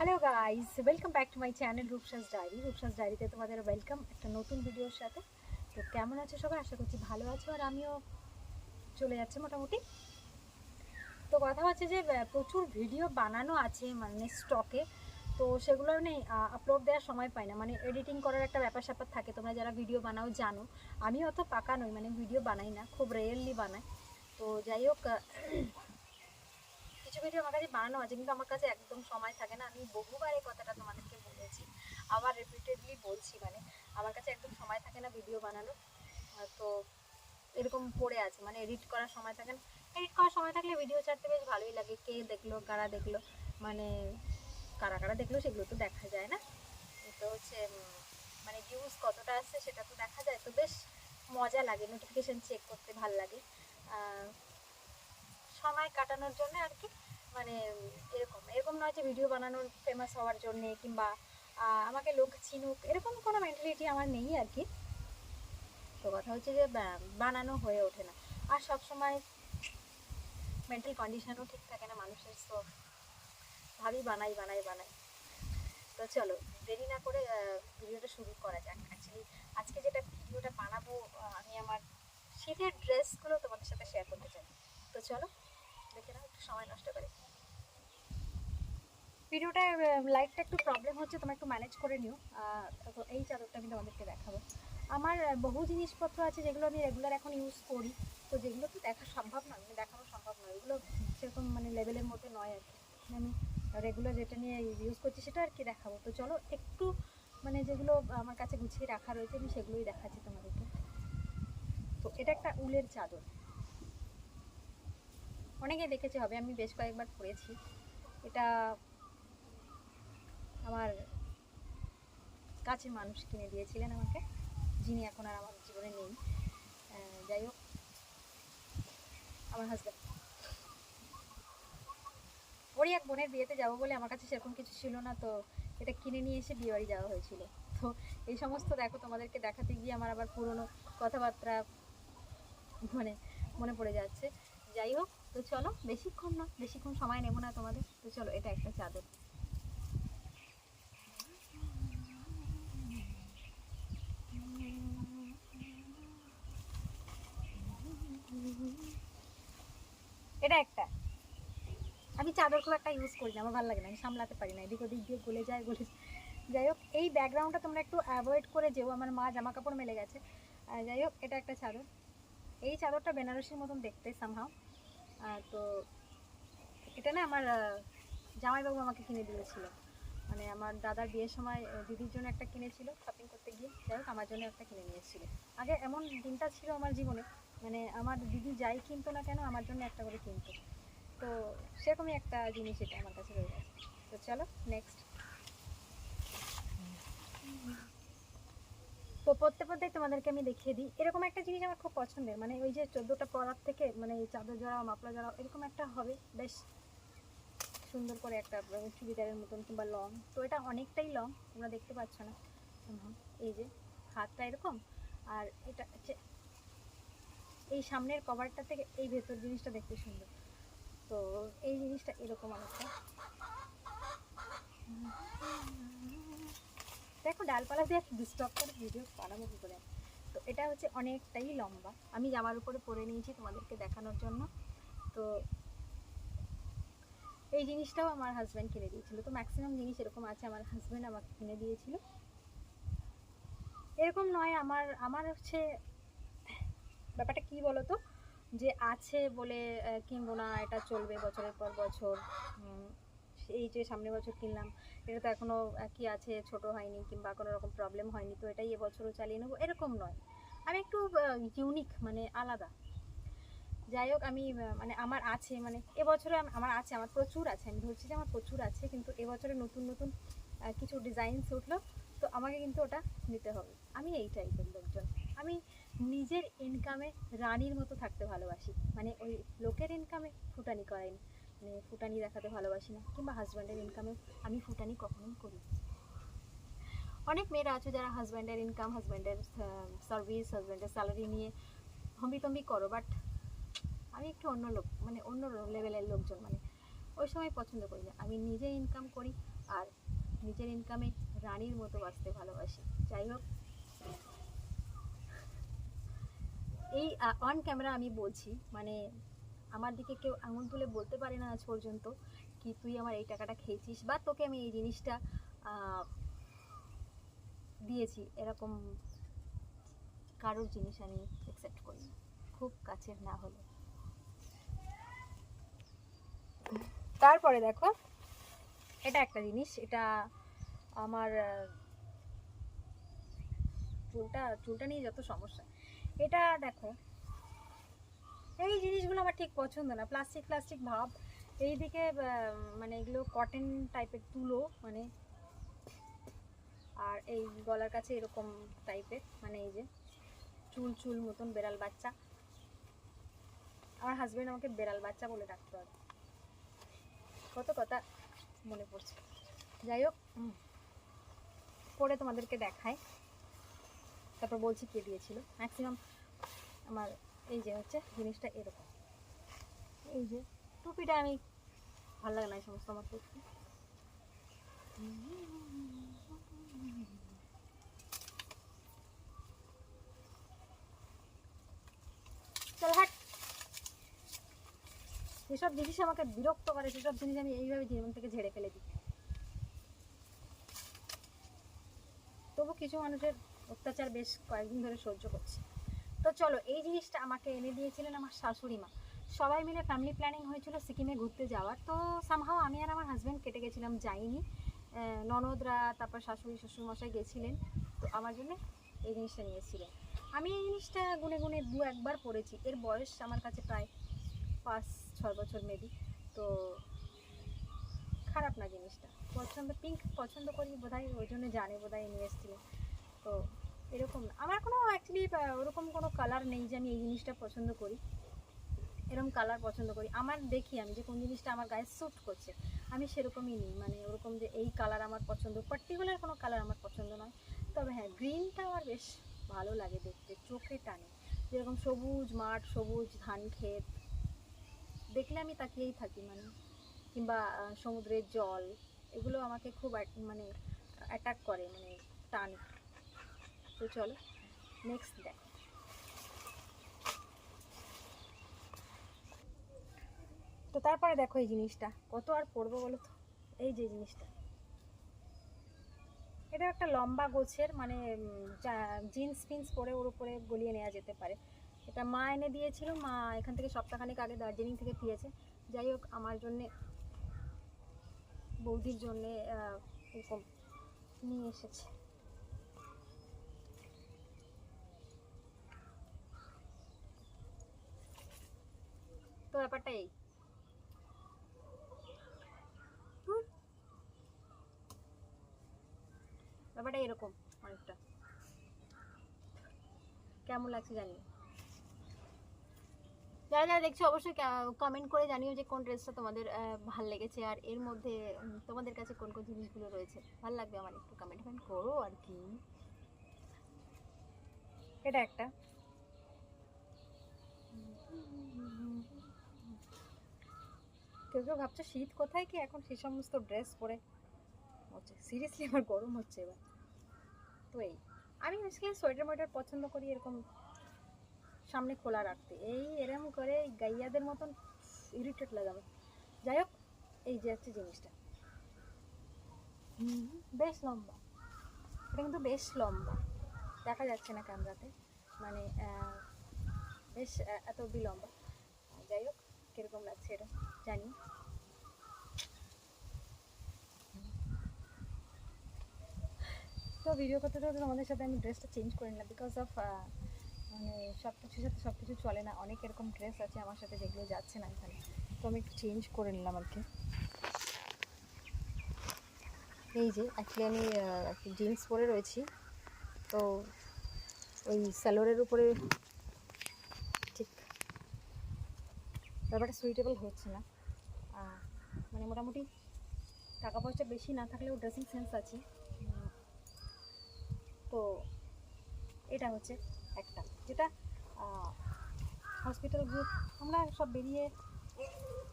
Hello guys, welcome back to my channel Rupsa's ডায়েরিতে তোমাদের welcome একটা নতুন ভিডিওর সাথে। তো কেমন আছো সবাই? আশা করছি ভালো আছো, আর আমিও চলে যাচ্ছে মোটামুটি। তো কথা হচ্ছে যে প্রচুর ভিডিও বানানো আছে মানে স্টকে, তো সেগুলো নেই আপলোড দেওয়ার সময় পাই না, মানে এডিটিং করার একটা ব্যাপার স্যাপার থাকে। তোমরা যারা ভিডিও বানাও জানো, আমি অত পাকা নই, মানে ভিডিও বানাই না, খুব রেয়ারলি বানাই। তো যাই হোক, কিছু ভিডিও আমার কাছে বানানো আছে কিন্তু আমার কাছে একদম সময় থাকে না। আমি বহুবার এই কথাটা তোমাদেরকে বলেছি, আবার রিপিটেডলি বলছি, মানে আমার কাছে একদম সময় থাকে না ভিডিও বানানোর। তো এরকম পড়ে আছে, মানে এডিট করার সময় থাকে না। এডিট করার সময় থাকলে ভিডিও ছাড়তে বেশ ভালোই লাগে, কে দেখলো কারা দেখলো, মানে কারা কারা দেখলো সেগুলো তো দেখা যায় না। তো হচ্ছে মানে ভিউজ কতটা আসছে সেটা তো দেখা যায়, তো বেশ মজা লাগে, নোটিফিকেশান চেক করতে ভাল লাগে সময় কাটানোর জন্য আর কি। মানে এরকম এরকম নয় যে ভিডিও বানানোর ফেমাস হওয়ার জন্যে, কিংবা আমাকে লোক চিনুক, এরকম কোনো মেন্টালিটি আমার নেই আর কি। তো কথা হচ্ছে যে বানানো হয়ে ওঠে না, আর সবসময় মেন্টাল কন্ডিশনও ঠিক থাকে না মানুষের, তো ভাবি বানাই বানাই বানাই। তো চলো দেরি না করে ভিডিওটা শুরু করা যাক। অ্যাকচুয়ালি আজকে যেটা ভিডিওটা বানাবো, আমি আমার শীতের ড্রেসগুলো তোমাদের সাথে শেয়ার করতে চাই। তো চলো দেখে নাও, একটু সময় নষ্ট করে। ভিডিওটা লাইটটা একটু প্রবলেম হচ্ছে, তোমরা একটু ম্যানেজ করে নিও। তো এই চাদরটা আমি তোমাদেরকে দেখাবো। আমার বহু জিনিসপত্র আছে যেগুলো আমি রেগুলার এখন ইউজ করি, তো যেগুলো তো দেখা সম্ভব নয়, মানে দেখানো সম্ভব নয়, এগুলো সেরকম মানে লেভেলের মধ্যে নয় আর কি। আমি রেগুলার যেটা নিয়ে ইউজ করছি সেটা আর কি দেখাবো। তো চলো একটু মানে যেগুলো আমার কাছে গুছিয়ে রাখা রয়েছে আমি সেগুলোই দেখাচ্ছি তোমাদেরকে। তো এটা একটা উলের চাদর, অনেকে দেখেছে হবে, আমি বেশ কয়েকবার পরেছি। এটা আমার কাছের মানুষ কিনে দিয়েছিলেন আমাকে, যিনি এখন আর আমার জীবনে নেই। যাই হোক, আমার হাজব্যান্ড, ওরই এক বোনের বিয়েতে যাবো বলে আমার কাছে সেরকম কিছু ছিল না, তো এটা কিনে নিয়ে এসে বিয়ে বাড়ি যাওয়া হয়েছিল। তো এই সমস্ত দেখো তোমাদেরকে দেখাতে গিয়ে আমার আবার পুরনো কথাবার্তা মানে মনে পড়ে যাচ্ছে। যাই হোক, তো চলো বেশিক্ষণ সময় নেবো না তোমাদের। তো চলো, এটা একটা চাদর। এটা একটা, আমি চাদর খুব একটা ইউজ করি না, আমার ভালো লাগে না, আমি সামলাতে পারি না, এদিক ওদিক দিয়ে গলে যায় গলে। যাই হোক, এই ব্যাকগ্রাউন্ডটা তোমরা একটু অ্যাভয়েড করে যেও, আমার মা জামা কাপড় মেলে গেছে। যাই হোক, এটা একটা চাদর। এই চাদরটা বেনারসির মতন দেখতে সামহাও। তো এটা না আমার জামাইবাবু আমাকে কিনে দিয়েছিল, মানে আমার দাদার বিয়ের সময় দিদির জন্য একটা কিনেছিল শপিং করতে গিয়ে। যাই হোক, আমার জন্য একটা কিনে নিয়ে এসেছিল। আগে এমন দিনটা ছিল আমার জীবনে, মানে আমার দিদি যাই কিনতো না কেন আমার জন্য একটা করে কিনতো। তো সেরকমই একটা জিনিস এটা আমার কাছে রয়ে গেছে। তো চলো নেক্সট। তো পড়তে তোমাদেরকে আমি দেখিয়ে দিই। এরকম একটা জিনিস আমার খুব পছন্দের, মানে ওই যে 14টা পরার থেকে মানে এই চাদর জড়াও মাপলা জড়াও এরকম একটা হবে, বেশ সুন্দর করে একটা চুড়িদারের মতন কিংবা লং। তো এটা অনেকটাই লং, তোমরা দেখতে পাচ্ছ না, এই যে হাতটা এরকম, আর এটা হচ্ছে এই সামনের কভারটা থেকে এই ভেতর জিনিসটা দেখতে সুন্দর। তো এই জিনিসটা এরকম অনেকটা, দেখো ডালপালা দিয়ে ডিস্টার্ব করে ভিডিও বানাবো কী করে। তো এটা হচ্ছে অনেকটাই লম্বা, আমি জামার উপরে পরে নিয়েছি তোমাদেরকে দেখানোর জন্য। তো এই জিনিসটাও আমার হাজব্যান্ড কিনে দিয়েছিল। তো ম্যাক্সিমাম জিনিস এরকম আছে আমার হাজব্যান্ড আমাকে কিনে দিয়েছিল। এরকম নয়, আমার আমার হচ্ছে ব্যাপারটা কী বলো তো, যে আছে বলে কিনবো না, এটা চলবে বছরের পর বছর। এই যে সামনের বছর কিনলাম, এটা তো এখনও কি আছে, ছোট হয়নি কিংবা কোনো রকম প্রবলেম হয়নি, তো এটাই এবছরও চালিয়ে নেবো, এরকম নয়। আমি একটু ইউনিক, মানে আলাদা। যাই হোক, আমি মানে আমার আছে, মানে এবছরে আমার আছে, আমার প্রচুর আছে, আমি ধরছি যে আমার প্রচুর আছে, কিন্তু এবছরে নতুন নতুন কিছু ডিজাইনস উঠলো, তো আমাকে কিন্তু ওটা নিতে হবে। আমি এই টাইপের লোকজন, আমি নিজের ইনকামে রানীর মতো থাকতে ভালোবাসি, মানে ওই লোকের ইনকামে ফুটানি করাই না, মানে ফুটানি দেখাতে ভালোবাসি না, কিংবা হাজব্যান্ডের ইনকামে আমি ফুটানি কখনোই করি। অনেক মেয়েরা আছে যারা হাজব্যান্ডের ইনকাম, হাজব্যান্ডের সার্ভিস, হাজব্যান্ডের স্যালারি নিয়ে হম্বিতম্বি করো, বাট আমি একটু অন্য লোক, মানে অন্য লেভেলের লোকজন, মানে ওই সময় পছন্দ করি না। আমি নিজে ইনকাম করি আর নিজের ইনকামে রানীর মতো বাঁচতে ভালোবাসি। যাই হোক, এই অন ক্যামেরা আমি বলছি, মানে আমার দিকে কেউ আঙুল তুলে বলতে পারে না আজ পর্যন্ত কি তুই আমার এই টাকাটা খেয়েছিস বা তোকে আমি এই জিনিসটা দিয়েছি, এরকম কারোর জিনিস আমি অ্যাকসেপ্ট করি না, খুব কাছের না হলে। তারপরে দেখো, এটা একটা জিনিস, এটা আমার চুলটা নিয়ে যত সমস্যা, এটা দেখো, এই জিনিসগুলো আমার ঠিক পছন্দ না, প্লাস্টিক ভাব। এইদিকে মানে এগুলো কটন টাইপের তুলো, মানে আর এই গলার কাছে এরকম টাইপের, মানে এই যে চুল মতন বেড়াল বাচ্চা। আমার হাজবেন্ড আমাকে বেড়াল বাচ্চা বলে ডাকতে হবে, কত কথা মনে পড়ছে। যাই হোক, পরে তোমাদেরকে দেখায়, তারপর বলছি কে দিয়েছিল। ম্যাক্সিমাম আমার এই যে হচ্ছে জিনিসটা এরকম, এই যে টুপিটা আমি ভালো লাগে না এই সমস্ত আমার টুপি। চল হাট, যেসব জিনিস আমাকে বিরক্ত করে সেসব জিনিস আমি এইভাবে জীবন থেকে ঝেড়ে ফেলে দিই। তবু কিছু মানুষের অত্যাচার বেশ কয়েকদিন ধরে সহ্য করছি। তো চলো, এই জিনিসটা আমাকে এনে দিয়েছিলেন আমার শাশুড়ি মা। সবাই মিলে ফ্যামিলি প্ল্যানিং হয়েছিল সিকিমে ঘুরতে যাওয়ার, তো সামহাও আমি আর আমার হাজব্যান্ড কেটে গেছিলাম, যাইনি। ননদরা তারপর শ্বশুরমশাই গেছিলেন, তো আমার জন্য এই জিনিসটা নিয়েছিলেন। আমি এই জিনিসটা গুনে গুনে একবার পরেছি, এর বয়স আমার কাছে প্রায় 5-6 বছর মেবি। তো খারাপ না জিনিসটা, পিঙ্ক পছন্দ করি বোধহয়, ওই জন্য জানে বোধহয় নিয়ে এসেছিলেন। তো এরকম না, আমার কোনো অ্যাকচুয়ালি ওরকম কোনো কালার নেই যে আমি এই জিনিসটা পছন্দ করি, এরকম কালার পছন্দ করি। আমার দেখি আমি যে কোন জিনিসটা আমার গায়ে স্যুট করছে, আমি সেরকমই নিই, মানে ওরকম যে এই কালার আমার পছন্দ, পার্টিকুলার কোনো কালার আমার পছন্দ নয়। তবে হ্যাঁ, গ্রিনটা আমার বেশ ভালো লাগে দেখতে, চোখে টানে। যেরকম সবুজ মাঠ, সবুজ ধান ক্ষেত দেখলে আমি তাকিয়েই থাকি, মানে কিংবা সমুদ্রের জল, এগুলো আমাকে খুব মানে অ্যাটাক করে, মানে টানে। তো চলো নেক্সট দেখো। তো তারপরে দেখো এই জিনিসটা কত আর পরবো বলো তো, এই যে জিনিসটা, এটা একটা লম্বা গোছের, মানে জিন্স ফিন্স পরে ওর উপরে গলিয়ে নেওয়া যেতে পারে। এটা মা এনে দিয়েছিল, মা এখান থেকে সপ্তাহখানেক আগে দার্জিলিং থেকে দিয়েছে। যাই হোক, আমার জন্যে, বৌদির জন্যে এরকম নিয়ে এসেছে। তো ব্যাপারটা এই, ব্যাপারটা এরকম অনেকটা। কেমন লাগছে জানি, যারা যারা দেখছো অবশ্যই কমেন্ট করে জানিও যে কোন ড্রেসটা তোমাদের ভাল লেগেছে, আর এর মধ্যে তোমাদের কাছে কোন কোন জিনিসগুলো রয়েছে ভাল লাগবে আমার, একটু কমেন্ট করো আর কি। এটা একটা, কেউ কেউ ভাবছো শীত কোথায় কি এখন সেই সমস্ত ড্রেস পরে হচ্ছে, সিরিয়াসলি আমার গরম হচ্ছে এবার। তো এই, আমি আজকে সোয়েটার মোয়েটার পছন্দ করি এরকম সামনে খোলা রাখতে, এই এরকম করে গাইয়াদের মতন ইরিটেট লাগাবে। যাই হোক, এই যে হচ্ছে জিনিসটা বেশ লম্বা, এটা কিন্তু বেশ লম্বা, দেখা যাচ্ছে না ক্যামেরাতে, মানে বেশ এত অব্দি লম্বা। যাই হোক, কীরকম লাগছে এটা জানি। তো ভিডিও করতে করতে তোমাদের সাথে আমি ড্রেসটা চেঞ্জ করে নিলাম, বিকজ অফ মানে সব কিছুর সাথে সব কিছু চলে না, অনেক এরকম ড্রেস আছে আমার সাথে যেগুলো যাচ্ছে না এখানে, তো আমি একটু চেঞ্জ করে নিলাম আর কি। এই যে অ্যাকচুয়ালি আমি একটু জিন্স পরে রয়েছি, তো ওই স্যালোয়ারের উপরে ঠিক ব্যাপারটা সুইটেবল হচ্ছে না, মানে মোটামুটি টাকা পয়সা বেশি না থাকলেও ড্রেসিং সেন্স আছে। তো এটা হচ্ছে একটা, যেটা হসপিটাল গ্রুপ আমরা সব বেরিয়ে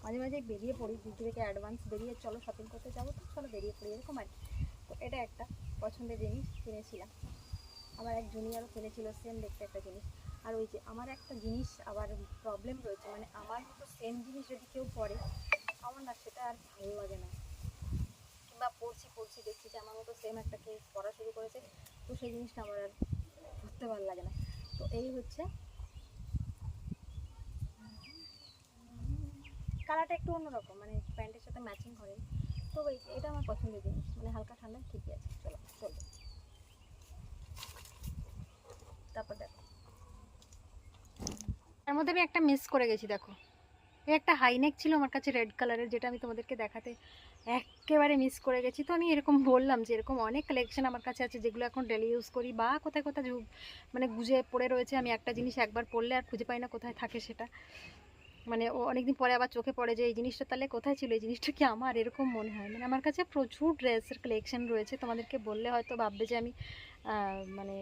মাঝে মাঝে বেরিয়ে পড়ি দিদি থেকে অ্যাডভান্স বেরিয়ে চলো শপিং করতে যাবো, তো চলো বেরিয়ে পড়ি এরকম আর কি। তো এটা একটা পছন্দের জিনিস কিনেছিলাম। আমার এক জুনিয়রও কিনেছিল সেম দেখতে একটা জিনিস। আর ওই যে আমার একটা জিনিস আবার প্রবলেম রয়েছে, মানে আমার মতো সেম জিনিস যদি কেউ পরে আমার না সেটা আর ভালো লাগে না, কিংবা পড়ছি দেখছি যে আমার মতো সেম একটা কেউ পড়া শুরু করেছে, তো সেই জিনিসটা আমার আর পড়তে ভালো লাগে না। তো এই হচ্ছে কালারটা একটু অন্যরকম, মানে প্যান্টের সাথে ম্যাচিং করে। তো এটা আমার পছন্দের জিনিস, মানে হালকা ঠান্ডা ঠিকই আছে, চলো চলবে। তারপর দেখো তার মধ্যে আমি একটা মিস করে গেছি, দেখো এই একটা হাইনেক ছিল আমার কাছে রেড কালারের, যেটা আমি তোমাদেরকে দেখাতে একেবারে মিস করে গেছি। তো আমি এরকম বললাম যে এরকম অনেক কালেকশন আমার কাছে আছে যেগুলো এখন ডেলি ইউজ করি, বা কোথায় কোথায় মানে গুজে পড়ে রয়েছে, আমি একটা জিনিস একবার পরলে আর খুঁজে পাই না কোথায় থাকে সেটা। মানে ও অনেকদিন পরে আবার চোখে পড়ে যে এই জিনিসটা তাহলে কোথায় ছিল, এই জিনিসটা কি আমার, এরকম মনে হয়। মানে আমার কাছে প্রচুর ড্রেসের কালেকশন রয়েছে, তোমাদেরকে বললে হয়তো ভাববে যে আমি মানে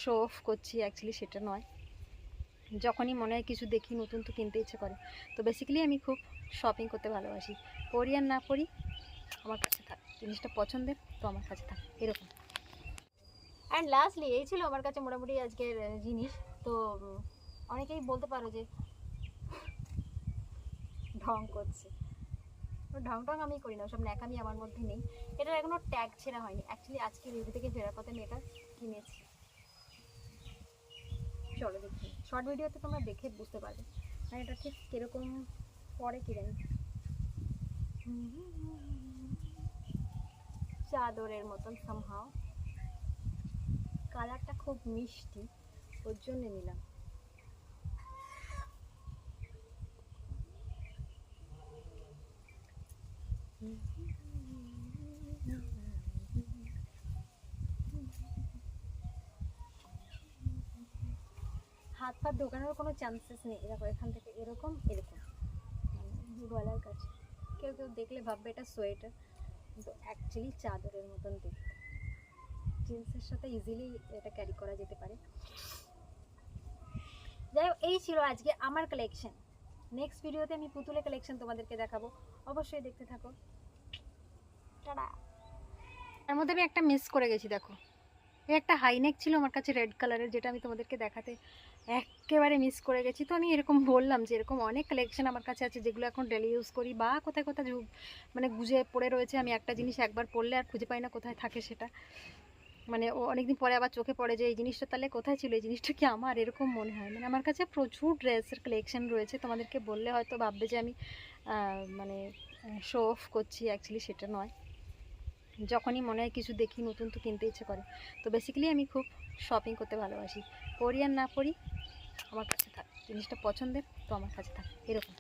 শো অফ করছি, অ্যাকচুয়ালি সেটা নয়। যখনই মনে হয় কিছু দেখি নতুন তো কিনতে ইচ্ছে করে। তো বেসিক্যালি আমি খুব শপিং করতে ভালোবাসি, করি আর না করি আমার কাছে থাক, জিনিসটা পছন্দের তো আমার কাছে থাক এরকম। অ্যান্ড লাস্টলি এই ছিল আমার কাছে মোটামুটি আজকের জিনিস। তো অনেকেই বলতে পারো যে ঢং করছে, ঢং টং আমি করি না, সব ন্যাকামি আমার মধ্যে নেই। এটার এখনো ট্যাগ ছেঁড়া হয়নি, অ্যাকচুয়ালি আজকে ডিউটি থেকে ফেরার পথে আমি এটা কিনেছি। চলো দেখি শর্ট ভিডিওতে তোমরা দেখে বুঝতে পারবে মানে এটা ঠিক কীরকম পরে কি জানি। চাদরের মতন সামহাও, কালারটা খুব মিষ্টি ওর জন্য নিলাম। হাত পা ঢোকানোর কোনো চান্সেস নেই, দেখো এখান থেকে এরকম এরকম মানে গলার কাছে। কেউ কেউ দেখলে ভাববে এটা সোয়েটার, কিন্তু অ্যাকচুয়ালি চাদরের মতন দেখতে, জিন্সের সাথে ইজিলি এটা ক্যারি করা যেতে পারে। যাই হোক, এই ছিল আজকে আমার কালেকশন। নেক্সট ভিডিওতে আমি পুতুলের কালেকশন তোমাদেরকে দেখাবো, অবশ্যই দেখতে থাকো। টাটা। তার মধ্যে আমি একটা মিস করে গেছি, দেখো এই একটা হাইনেক ছিল আমার কাছে রেড কালারের, যেটা আমি তোমাদেরকে দেখাতে একেবারে মিস করে গেছি। তো আমি এরকম বললাম যে এরকম অনেক কালেকশন আমার কাছে আছে যেগুলো এখন ডেলি ইউজ করি, বা কোথায় কোথায় মানে গুজে পড়ে রয়েছে, আমি একটা জিনিস একবার পরলে আর খুঁজে পাই না কোথায় থাকে সেটা। মানে ও অনেকদিন পরে আবার চোখে পড়ে যে এই জিনিসটা তাহলে কোথায় ছিল, এই জিনিসটা কি আমার, এরকম মনে হয়। মানে আমার কাছে প্রচুর ড্রেসের কালেকশন রয়েছে, তোমাদেরকে বললে হয়তো ভাববে যে আমি মানে শো অফ করছি, অ্যাকচুয়ালি সেটা নয়। যখনই মনে হয় কিছু দেখি নতুন তো কিনতে ইচ্ছে করে। তো বেসিক্যালি আমি খুব শপিং করতে ভালোবাসি, করি আর না করি আমার কাছে থাক, জিনিসটা পছন্দের তো আমার কাছে থাক এরকম।